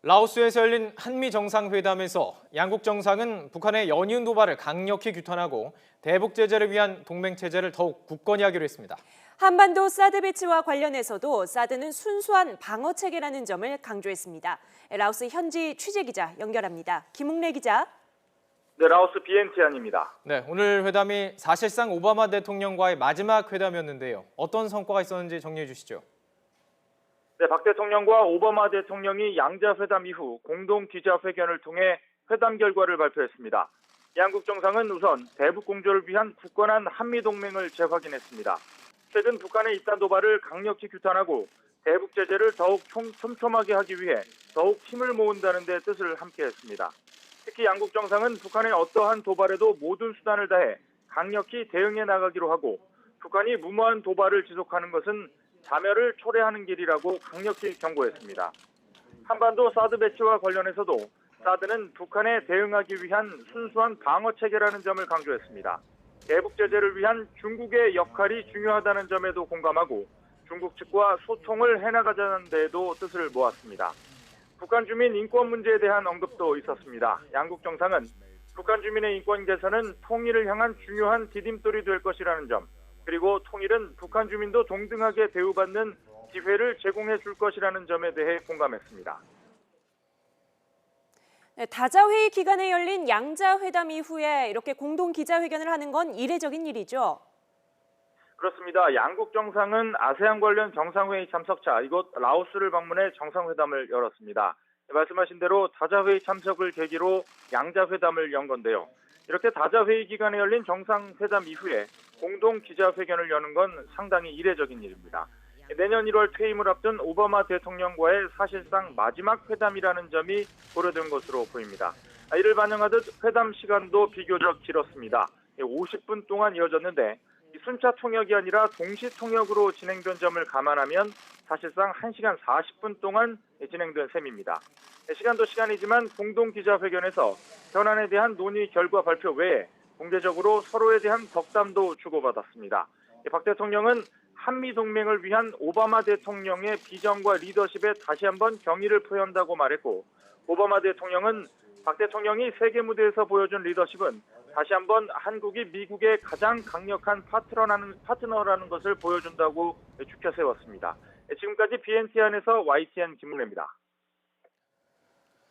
라오스에서 열린 한미 정상회담에서 양국 정상은 북한의 연이은 도발을 강력히 규탄하고 대북 제재를 위한 동맹 체제를 더욱 굳건히 하기로 했습니다. 한반도 사드 배치와 관련해서도 사드는 순수한 방어 체계라는 점을 강조했습니다. 라오스 현지 취재 기자 연결합니다. 김웅래 기자. 네, 라오스 비엔티안입니다. 네, 오늘 회담이 사실상 오바마 대통령과의 마지막 회담이었는데요. 어떤 성과가 있었는지 정리해 주시죠. 네, 박 대통령과 오바마 대통령이 양자회담 이후 공동 기자회견을 통해 회담 결과를 발표했습니다. 양국 정상은 우선 대북 공조를 위한 굳건한 한미동맹을 재확인했습니다. 최근 북한의 잇단 도발을 강력히 규탄하고 대북 제재를 더욱 촘촘하게 하기 위해 더욱 힘을 모은다는 데 뜻을 함께했습니다. 특히 양국 정상은 북한의 어떠한 도발에도 모든 수단을 다해 강력히 대응해 나가기로 하고 북한이 무모한 도발을 지속하는 것은 자멸을 초래하는 길이라고 강력히 경고했습니다. 한반도 사드 배치와 관련해서도 사드는 북한에 대응하기 위한 순수한 방어 체계라는 점을 강조했습니다. 대북 제재를 위한 중국의 역할이 중요하다는 점에도 공감하고 중국 측과 소통을 해나가자는 데에도 뜻을 모았습니다. 북한 주민 인권 문제에 대한 언급도 있었습니다. 양국 정상은 북한 주민의 인권 개선은 통일을 향한 중요한 디딤돌이 될 것이라는 점, 그리고 통일은 북한 주민도 동등하게 대우받는 기회를 제공해 줄 것이라는 점에 대해 공감했습니다. 네, 다자회의 기간에 열린 양자회담 이후에 이렇게 공동 기자회견을 하는 건 이례적인 일이죠. 그렇습니다. 양국 정상은 아세안 관련 정상회의 참석차 이곳 라오스를 방문해 정상회담을 열었습니다. 말씀하신 대로 다자회의 참석을 계기로 양자회담을 연 건데요. 이렇게 다자회의 기간에 열린 정상회담 이후에 공동 기자회견을 여는 건 상당히 이례적인 일입니다. 내년 1월 퇴임을 앞둔 오바마 대통령과의 사실상 마지막 회담이라는 점이 고려된 것으로 보입니다. 이를 반영하듯 회담 시간도 비교적 길었습니다. 50분 동안 이어졌는데 순차 통역이 아니라 동시 통역으로 진행된 점을 감안하면 사실상 1시간 40분 동안 진행된 셈입니다. 시간도 시간이지만 공동 기자회견에서 현안에 대한 논의 결과 발표 외에 공개적으로 서로에 대한 덕담도 주고받았습니다. 박 대통령은 한미동맹을 위한 오바마 대통령의 비전과 리더십에 다시 한번 경의를 표한다고 말했고, 오바마 대통령은 박 대통령이 세계 무대에서 보여준 리더십은 다시 한번 한국이 미국의 가장 강력한 파트너라는 것을 보여준다고 주켜세웠습니다. 지금까지 BNTN에서 YTN 김문래입니다.